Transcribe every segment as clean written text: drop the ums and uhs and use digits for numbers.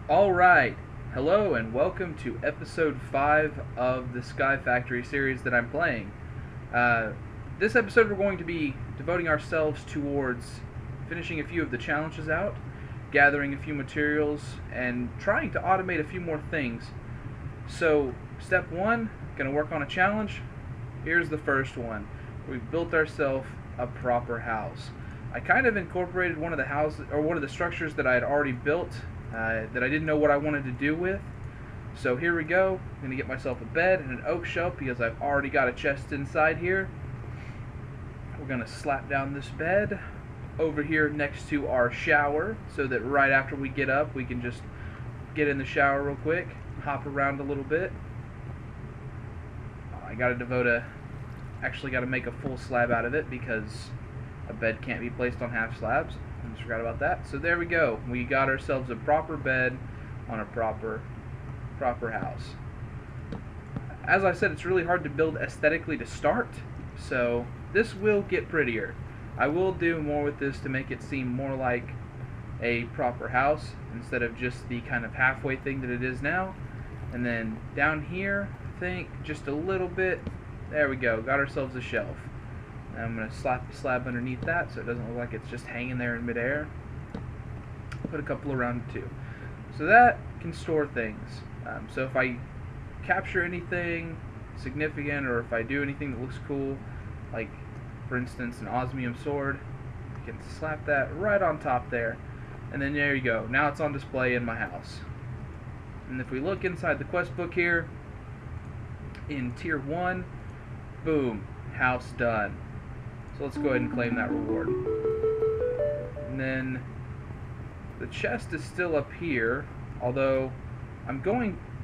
Alright, hello and welcome to episode 5 of the Sky Factory series that I'm playing. This episode we're going to be devoting ourselves towards finishing a few of the challenges out, gathering a few materials, and trying to automate a few more things. So, step 1, gonna work on a challenge. Here's the first one. We've built ourselves a proper house. I kind of incorporated one of the structures that I had already built that I didn't know what I wanted to do with. So here we go. I'm going to get myself a bed and an oak shelf because I've already got a chest inside here. We're going to slap down this bed over here next to our shower so that right after we get up we can just get in the shower real quick, hop around a little bit. I got to actually got to make a full slab out of it because a bed can't be placed on half slabs. I just forgot about that. So there we go. We got ourselves a proper bed on a proper house. As I said, it's really hard to build aesthetically to start, so this will get prettier. I will do more with this to make it seem more like a proper house instead of just the kind of halfway thing that it is now. And then down here, I think just a little bit. There we go. Got ourselves a shelf. I'm going to slap the slab underneath that so it doesn't look like it's just hanging there in midair. Put a couple around it too. So that can store things. So if I capture anything significant or if I do anything that looks cool, like for instance an osmium sword, I can slap that right on top there. And then there you go. Now it's on display in my house. And if we look inside the quest book here, in tier 1, boom, house done. So let's go ahead and claim that reward. And then the chest is still up here, although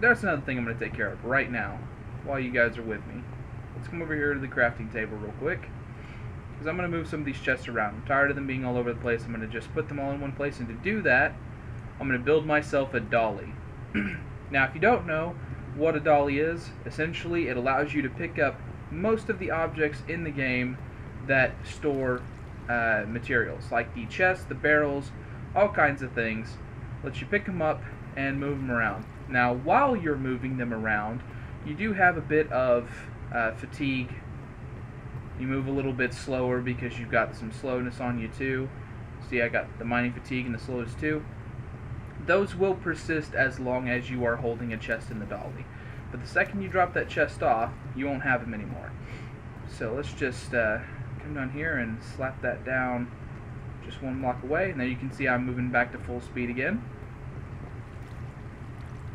there's another thing I'm going to take care of right now while you guys are with me. Let's come over here to the crafting table real quick, because I'm going to move some of these chests around. I'm tired of them being all over the place. I'm going to just put them all in one place, and to do that, I'm going to build myself a dolly. Now, if you don't know what a dolly is, essentially it allows you to pick up most of the objects in the game that store materials, like the chests, the barrels, all kinds of things. Lets you pick them up and move them around. Now, while you're moving them around, you do have a bit of fatigue. You move a little bit slower because you've got some slowness on you too. See, I got the mining fatigue and the slowness too. Those will persist as long as you are holding a chest in the dolly. But the second you drop that chest off, you won't have them anymore. So let's just come down here and slap that down just one block away, and then you can see I'm moving back to full speed again.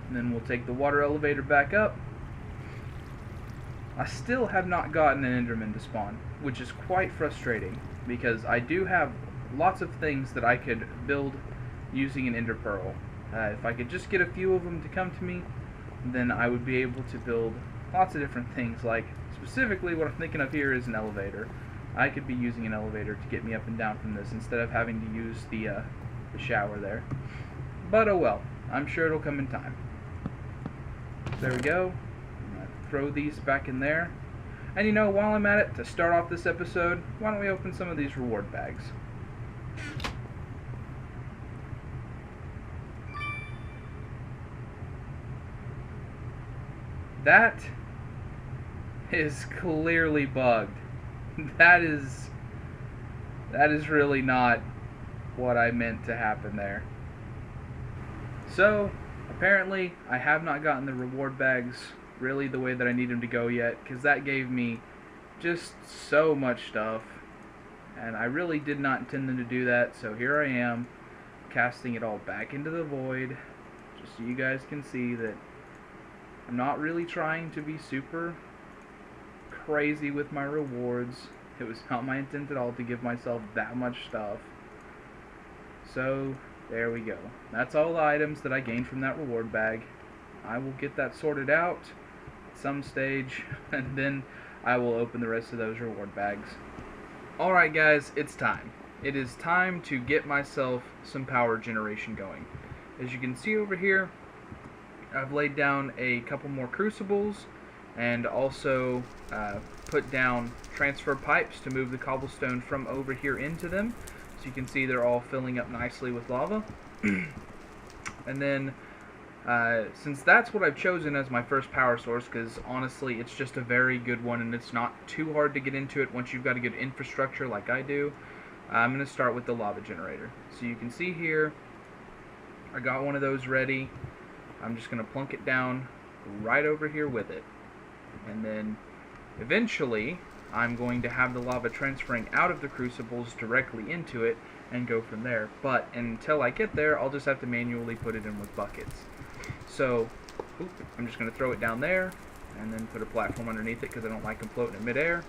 And then we'll take the water elevator back up. I still have not gotten an Enderman to spawn, which is quite frustrating because I do have lots of things that I could build using an Ender Pearl. If I could just get a few of them to come to me, then I would be able to build lots of different things. Like specifically what I'm thinking of here is an elevator. I could be using an elevator to get me up and down from this instead of having to use the shower there. But oh well, I'm sure it'll come in time. There we go. I'm gonna throw these back in there. And you know, while I'm at it, to start off this episode, why don't we open some of these reward bags? That is clearly bugged. That is really not what I meant to happen there. So, apparently, I have not gotten the reward bags really the way that I need them to go yet, because that gave me just so much stuff, and I really did not intend them to do that, so here I am, casting it all back into the void, just so you guys can see that I'm not really trying to be super crazy with my rewards. It was not my intent at all to give myself that much stuff. So there we go. That's all the items that I gained from that reward bag. I will get that sorted out at some stage, and then I will open the rest of those reward bags. Alright guys, it's time. It is time to get myself some power generation going. As you can see over here, I've laid down a couple more crucibles and also put down transfer pipes to move the cobblestone from over here into them. So you can see they're all filling up nicely with lava. And then Since that's what I've chosen as my first power source, because honestly it's just a very good one and it's not too hard to get into it once you've got a good infrastructure like I do, I'm going to start with the lava generator. So you can see here, I got one of those ready. I'm just going to plunk it down right over here with it. And then eventually I'm going to have the lava transferring out of the crucibles directly into it and go from there. But until I get there, I'll just have to manually put it in with buckets. So, I'm just going to throw it down there and then put a platform underneath it because I don't like them floating in midair.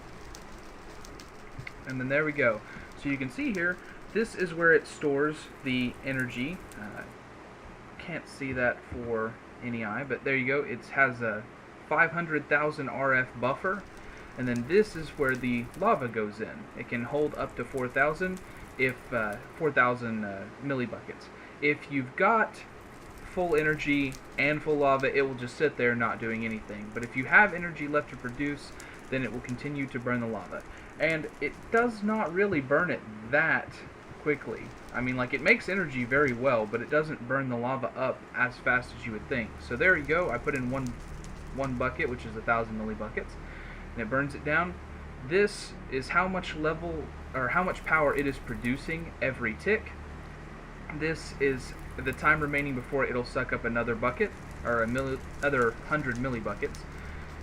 And then there we go. So you can see here, this is where it stores the energy. Can't see that for any eye, but there you go. It has a 500,000 RF buffer, and then this is where the lava goes in. It can hold up to 4,000 if 4,000 millibuckets. If you've got full energy and full lava, it will just sit there not doing anything. But if you have energy left to produce, then it will continue to burn the lava. And it does not really burn it that quickly. I mean, like, it makes energy very well, but it doesn't burn the lava up as fast as you would think. So there you go. I put in one bucket, which is 1,000 millibuckets, and it burns it down. This is how much how much power it is producing every tick. This is the time remaining before it'll suck up another bucket, or another 100 millibuckets.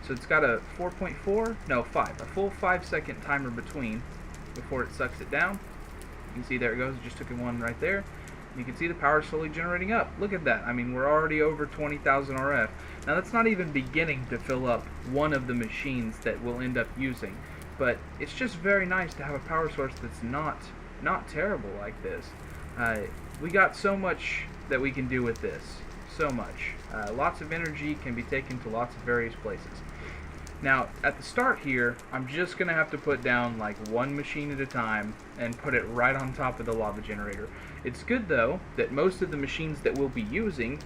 So it's got a 5, a full 5-second timer before it sucks it down. You can see there it goes, it just took in one right there. And you can see the power slowly generating up. Look at that. I mean, we're already over 20,000 RF. Now that's not even beginning to fill up one of the machines that we'll end up using. But it's just very nice to have a power source that's not terrible like this. We got so much that we can do with this. So much. Lots of energy can be taken to lots of various places. Now, at the start here, I'm just going to have to put down like one machine at a time and put it right on top of the lava generator. It's good, though, that most of the machines that we'll be using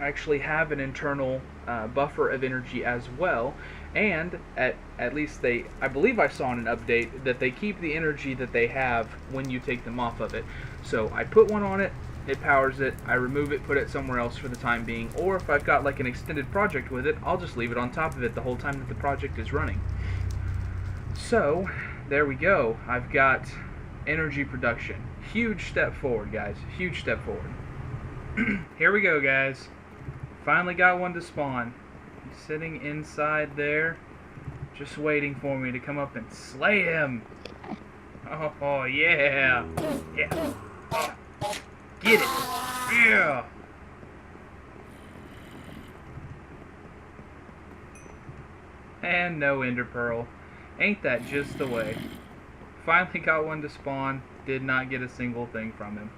actually have an internal buffer of energy as well, and at least I believe I saw in an update that they keep the energy that they have when you take them off of it. So I put one on it, it powers it, I remove it, put it somewhere else for the time being, or if I've got like an extended project with it, I'll just leave it on top of it the whole time that the project is running. So, there we go. I've got energy production. Huge step forward, guys. Huge step forward. Here we go, guys. Finally got one to spawn. He's sitting inside there, just waiting for me to come up and slay him. Oh yeah. Yeah. Get it! Yeah! And no ender pearl. Ain't that just the way? Finally got one to spawn. Did not get a single thing from him.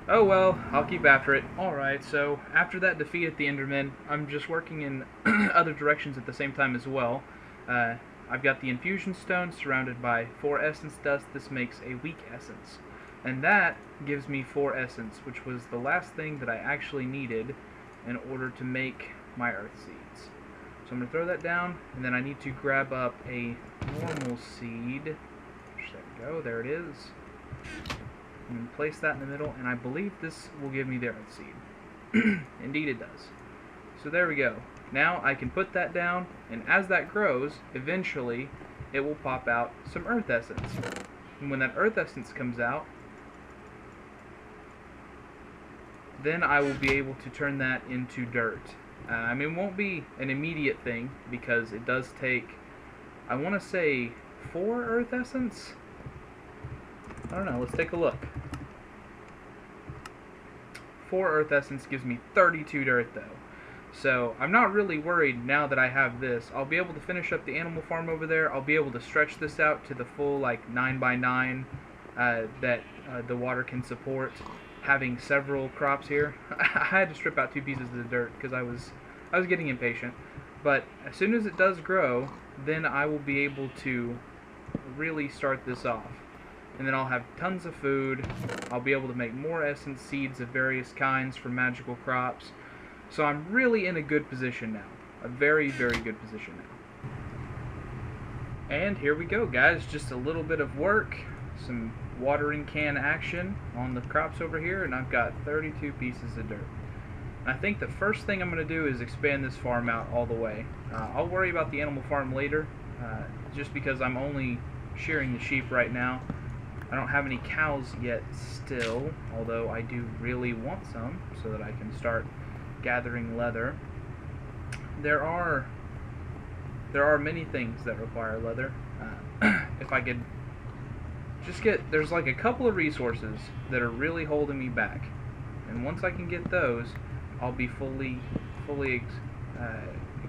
Oh well, I'll keep after it. Alright, so after that defeat at the Enderman, I'm just working in other directions at the same time as well. I've got the infusion stone surrounded by 4 essence dust. This makes a weak essence. And that gives me 4 essence, which was the last thing that I actually needed in order to make my earth seeds. So I'm going to throw that down, and then I need to grab up a normal seed. There we go, there it is. And place that in the middle, and I believe this will give me the earth seed. Indeed it does. So there we go. Now I can put that down, and as that grows, eventually it will pop out some earth essence. And when that earth essence comes out, then I will be able to turn that into dirt. I mean, it won't be an immediate thing, because it does take, I want to say, 4 earth essence? I don't know, let's take a look. 4 earth essence gives me 32 dirt, though. So, I'm not really worried now that I have this. I'll be able to finish up the animal farm over there. I'll be able to stretch this out to the full, like, 9x9 that the water can support. Having several crops here. I had to strip out 2 pieces of the dirt because I was getting impatient. But as soon as it does grow, then I will be able to really start this off. And then I'll have tons of food. I'll be able to make more essence seeds of various kinds for magical crops. So I'm really in a good position now. A very, very good position now. And here we go, guys. Just a little bit of work. Some watering can action on the crops over here, and I've got 32 pieces of dirt. I think the first thing I'm going to do is expand this farm out all the way. I'll worry about the animal farm later, just because I'm only shearing the sheep right now. I don't have any cows yet still, although I do really want some so that I can start gathering leather. There are many things that require leather. If I could just there's like a couple of resources that are really holding me back, and once I can get those, I'll be fully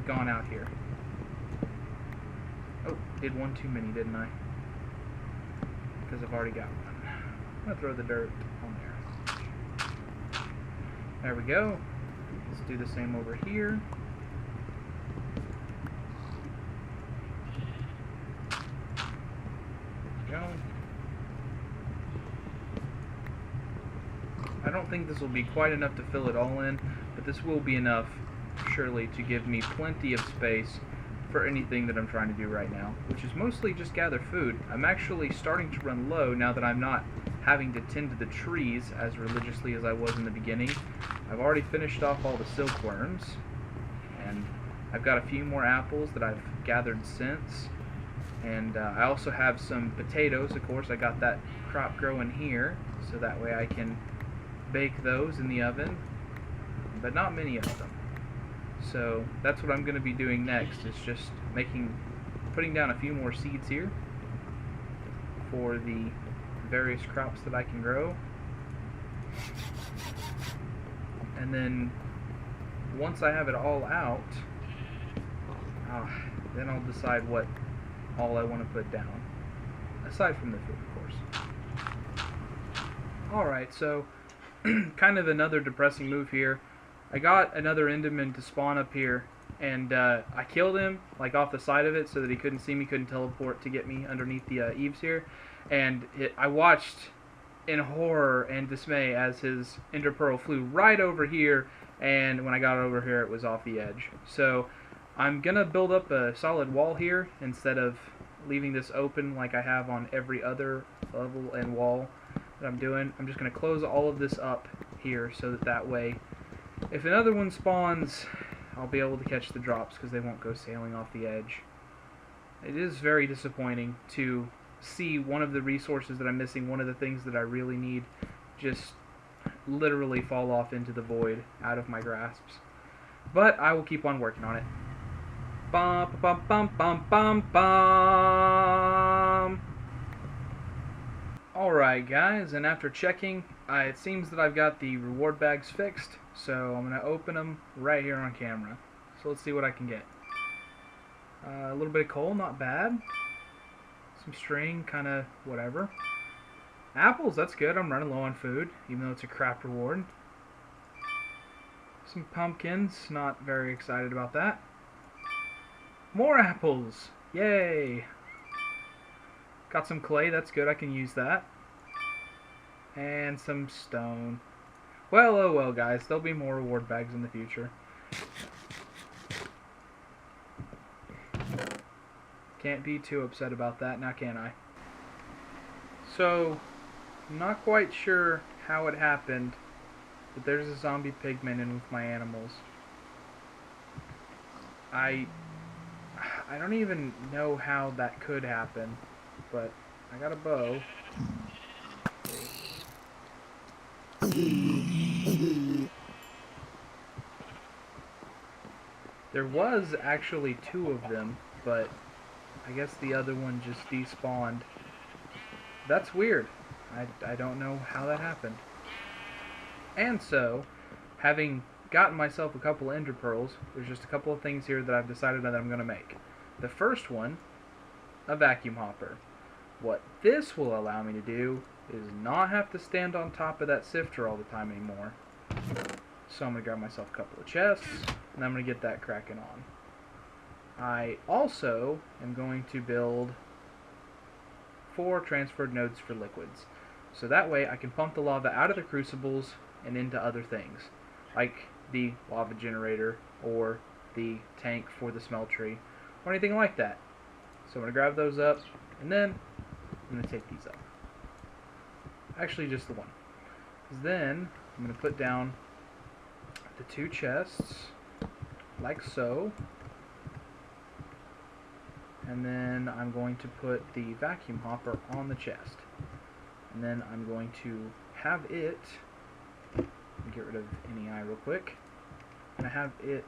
gone out here. Oh, did one too many, didn't I? Because I've already got one. I'm gonna throw the dirt on there. There we go. Let's do the same over here. Go. I don't think this will be quite enough to fill it all in, but this will be enough, surely, to give me plenty of space for anything that I'm trying to do right now, which is mostly just gather food. I'm actually starting to run low now that I'm not having to tend to the trees as religiously as I was in the beginning. I've already finished off all the silkworms, and I've got a few more apples that I've gathered since. And I also have some potatoes, of course. I got that crop growing here, so that way I can bake those in the oven, but not many of them. So that's what I'm going to be doing next, is just putting down a few more seeds here for the various crops that I can grow. And then once I have it all out, then I'll decide what all I want to put down, aside from the food, of course. Alright, so kind of another depressing move here. I got another Enderman to spawn up here, and I killed him like off the side of it so that he couldn't see me, couldn't teleport to get me underneath the eaves here. And I watched in horror and dismay as his Ender Pearl flew right over here, and when I got over here it was off the edge. So I'm gonna build up a solid wall here instead of leaving this open like I have on every other level and wall that I'm doing. I'm just gonna close all of this up here so that way if another one spawns, I'll be able to catch the drops because they won't go sailing off the edge. It is very disappointing to see one of the resources that I'm missing, one of the things that I really need, just literally fall off into the void out of my grasps. But I will keep on working on it. Bum bum bum bum bum bum. Alright guys, and after checking, it seems that I've got the reward bags fixed, so I'm going to open them right here on camera. So let's see what I can get. A little bit of coal, not bad. Some string, kind of whatever. Apples, that's good. I'm running low on food, even though it's a crap reward. Some pumpkins, not very excited about that. More apples, yay! Got some clay, that's good, I can use that. And some stone. Well, oh well guys, there'll be more reward bags in the future. Can't be too upset about that, now can I? So, I'm not quite sure how it happened, but there's a zombie pigman in with my animals. I don't even know how that could happen, but I got a bow. There was actually 2 of them, but I guess the other one just despawned. That's weird. I don't know how that happened. And so, having gotten myself a couple of Ender Pearls, there's just a couple of things here that I've decided that I'm going to make. The first one, a vacuum hopper. What this will allow me to do is not have to stand on top of that sifter all the time anymore. So I'm going to grab myself a couple of chests, and I'm going to get that cracking on. I also am going to build 4 transferred nodes for liquids. So that way I can pump the lava out of the crucibles and into other things, like the lava generator or the tank for the smeltery, or anything like that. So I'm going to grab those up, and then I'm going to take these up. Actually, just the one. Because then I'm going to put down the 2 chests, like so. And then I'm going to put the vacuum hopper on the chest. And then I'm going to have it, get rid of any eye real quick, I'm going to have it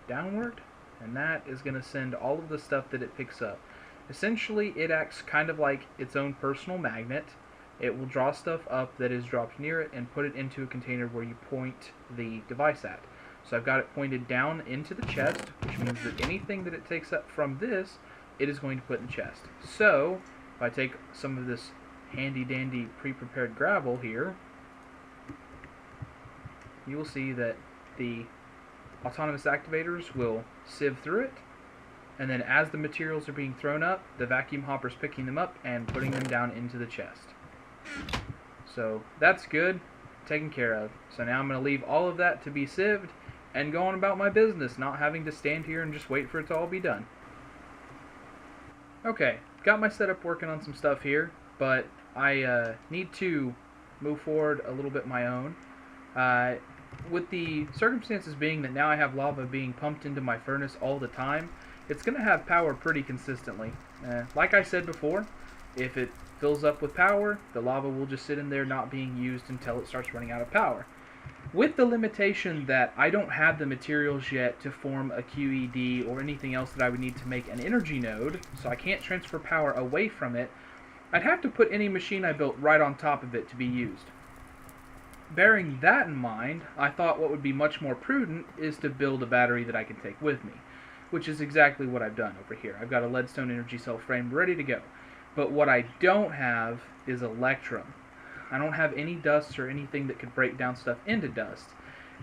downward, and that is going to send all of the stuff that it picks up. Essentially, it acts kind of like its own personal magnet. It will draw stuff up that is dropped near it and put it into a container where you point the device at. So I've got it pointed down into the chest, which means that anything that it takes up from this, it is going to put in the chest. So, if I take some of this handy-dandy pre-prepared gravel here, you will see that the autonomous activators will sieve through it, and then as the materials are being thrown up, the vacuum hopper's picking them up and putting them down into the chest. So that's good, taken care of. So now I'm going to leave all of that to be sieved and go on about my business, not having to stand here and just wait for it to all be done. Okay, got my setup working on some stuff here, but I need to move forward a little bit my own. With the circumstances being that now I have lava being pumped into my furnace all the time, it's going to have power pretty consistently. Like I said before, if it fills up with power, the lava will just sit in there not being used until it starts running out of power. With the limitation that I don't have the materials yet to form a QED or anything else that I would need to make an energy node, so I can't transfer power away from it, I'd have to put any machine I built right on top of it to be used. Bearing that in mind, I thought what would be much more prudent is to build a battery that I can take with me, which is exactly what I've done over here. I've got a leadstone energy cell frame ready to go. But what I don't have is electrum. I don't have any dust or anything that could break down stuff into dust.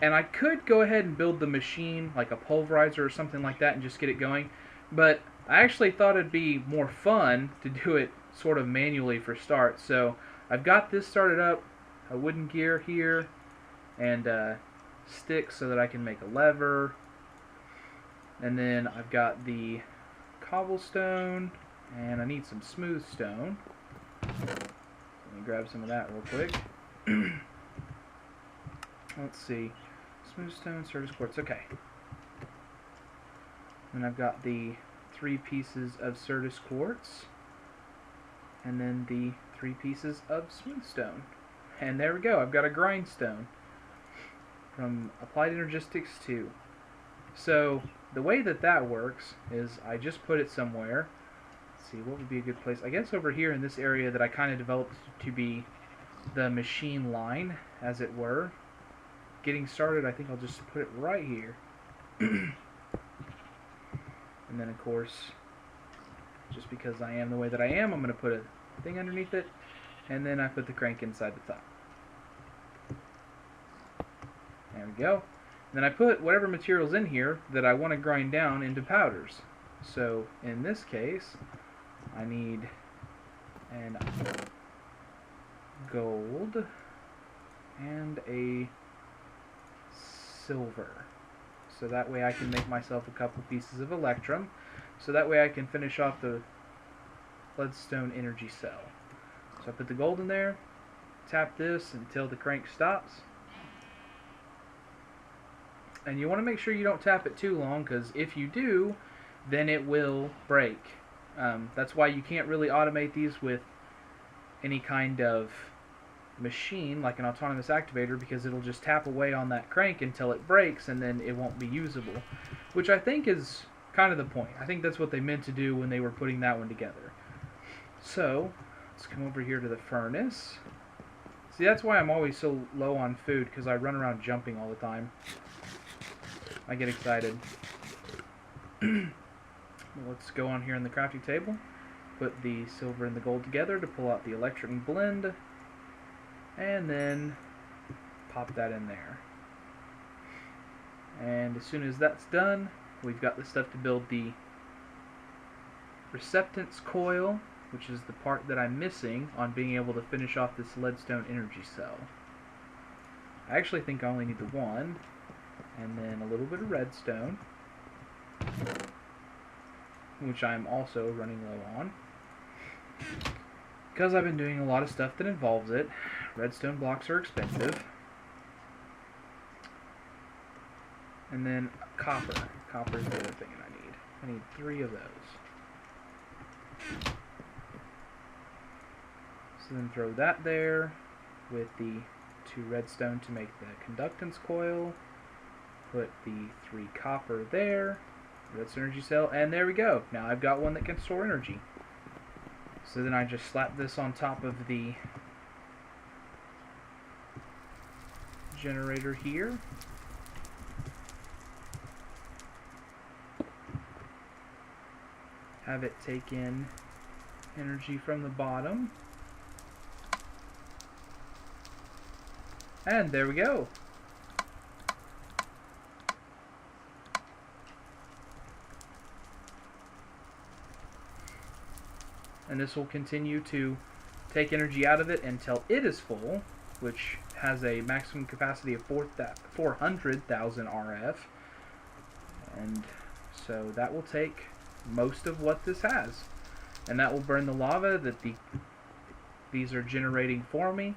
And I could go ahead and build the machine, like a pulverizer or something like that, and just get it going. But I actually thought it'd be more fun to do it sort of manually for start. So I've got this started up, a wooden gear here, and sticks so that I can make a lever. And then I've got the cobblestone, and I need some smooth stone. Let me grab some of that real quick. Let's see. Smooth stone, Certus quartz, okay. And I've got the 3 pieces of Certus quartz, and then the 3 pieces of smooth stone. And there we go, I've got a grindstone from Applied Energistics 2. So the way that that works is I just put it somewhere. Let's see, what would be a good place? I guess over here in this area that I kind of developed to be the machine line, as it were. Getting started, I think I'll just put it right here. And then, of course, just because I am the way that I am, I'm going to put a thing underneath it, and then I put the crank inside the top. There we go. And then I put whatever material's in here that I want to grind down into powders. So, in this case, I need an gold and a silver. So that way I can make myself a couple pieces of electrum. So that way I can finish off the leadstone energy cell. So I put the gold in there, tap this until the crank stops. And you want to make sure you don't tap it too long, because if you do, then it will break. That's why you can't really automate these with any kind of machine, like an autonomous activator, because it'll just tap away on that crank until it breaks, and then it won't be usable. Which I think is kind of the point. I think that's what they meant to do when they were putting that one together. So, let's come over here to the furnace. See, that's why I'm always so low on food, because I run around jumping all the time. I get excited. Let's go on here on the crafting table, put the silver and the gold together to pull out the electrum blend, and then pop that in there. And as soon as that's done, we've got the stuff to build the receptance coil, which is the part that I'm missing on being able to finish off this leadstone energy cell. I actually think I only need the one, and then a little bit of redstone, which I'm also running low on. Because I've been doing a lot of stuff that involves it, redstone blocks are expensive. And then copper. Copper is the other thing that I need. I need 3 of those. So then throw that there with the 2 redstone to make the conductance coil. Put the 3 copper there. Redstone energy cell. And there we go. Now I've got one that can store energy. So then I just slap this on top of the generator here. Have it take in energy from the bottom. And there we go. And this will continue to take energy out of it until it is full, which has a maximum capacity of 400,000 RF. And so that will take most of what this has. And that will burn the lava that these are generating for me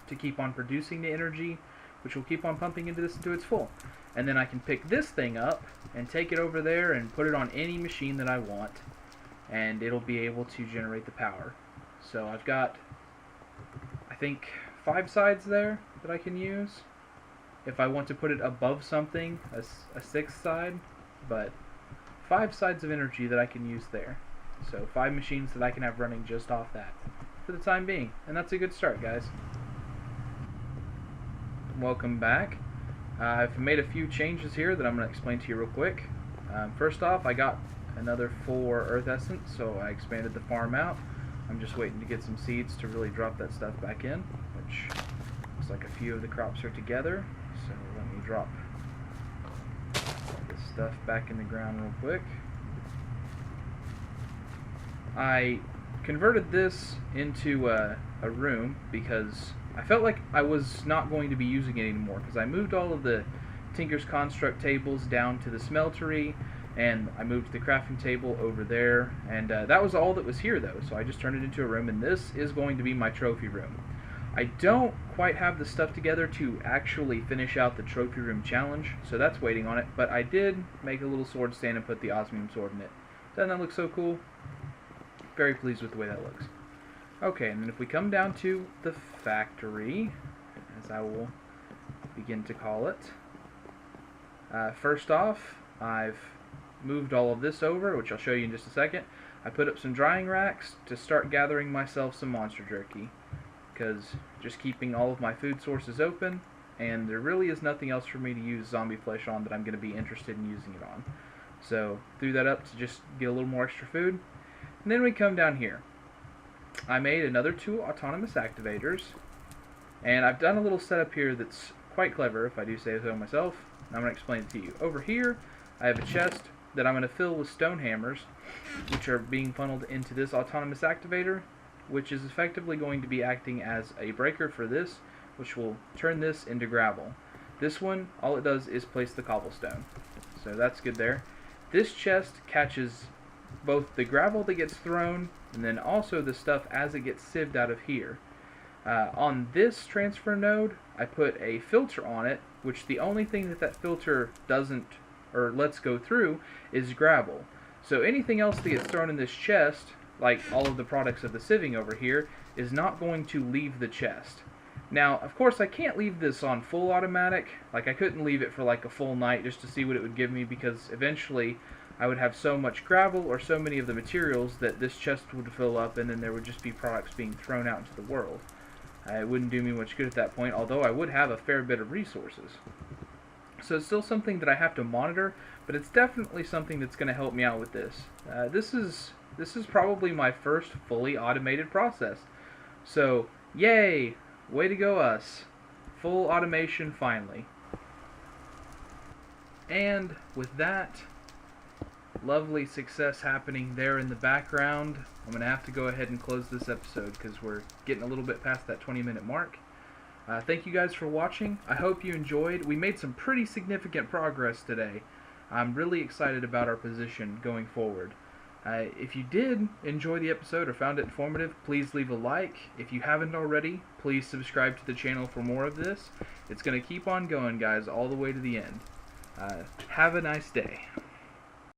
to keep on producing the energy, which will keep on pumping into this until it's full. And then I can pick this thing up and take it over there and put it on any machine that I want, and it'll be able to generate the power. So I've got, I think, 5 sides there that I can use. If I want to put it above something, a 6th side, but 5 sides of energy that I can use there. So 5 machines that I can have running just off that for the time being. And that's a good start, guys. Welcome back. I've made a few changes here that I'm going to explain to you real quick. First off, I got another 4 earth essence, so I expanded the farm out. I'm just waiting to get some seeds to really drop that stuff back in, which looks like a few of the crops are together. So let me drop this stuff back in the ground real quick. I converted this into a room because I felt like I was not going to be using it anymore, because I moved all of the Tinker's Construct tables down to the smeltery, and I moved the crafting table over there, and that was all that was here though, so I just turned it into a room, and this is going to be my trophy room. I don't quite have the stuff together to actually finish out the trophy room challenge, so that's waiting on it, but I did make a little sword stand and put the osmium sword in it. Doesn't that look so cool? Very pleased with the way that looks. Okay, and then if we come down to the factory, as I will begin to call it, first off, I've moved all of this over, which I'll show you in just a second. I put up some drying racks to start gathering myself some monster jerky, because just keeping all of my food sources open, and there really is nothing else for me to use zombie flesh on that I'm going to be interested in using it on. So threw that up to just get a little more extra food. And then we come down here. I made another 2 autonomous activators, and I've done a little setup here that's quite clever, if I do say so myself, and I'm going to explain it to you. Over here, I have a chest that I'm going to fill with stone hammers, which are being funneled into this autonomous activator, which is effectively going to be acting as a breaker for this, which will turn this into gravel. This one, all it does is place the cobblestone. So that's good there. This chest catches both the gravel that gets thrown, and then also the stuff as it gets sieved out of here. On this transfer node, I put a filter on it, which the only thing that filter doesn't, or lets go through, is gravel. So anything else that gets thrown in this chest, like all of the products of the sieving over here, is not going to leave the chest. Now, of course, I can't leave this on full automatic. Like, I couldn't leave it for like a full night just to see what it would give me, because eventually I would have so much gravel or so many of the materials that this chest would fill up, and then there would just be products being thrown out into the world. It wouldn't do me much good at that point, although I would have a fair bit of resources. So it's still something that I have to monitor, but it's definitely something that's going to help me out with this. This is probably my first fully automated process. So, yay! Way to go us. Full automation finally. And with that lovely success happening there in the background, I'm going to have to go ahead and close this episode because we're getting a little bit past that 20-minute mark. Thank you guys for watching. I hope you enjoyed. We made some pretty significant progress today. I'm really excited about our position going forward. If you did enjoy the episode or found it informative, please leave a like. If you haven't already, please subscribe to the channel for more of this. It's going to keep on going, guys, all the way to the end. Have a nice day.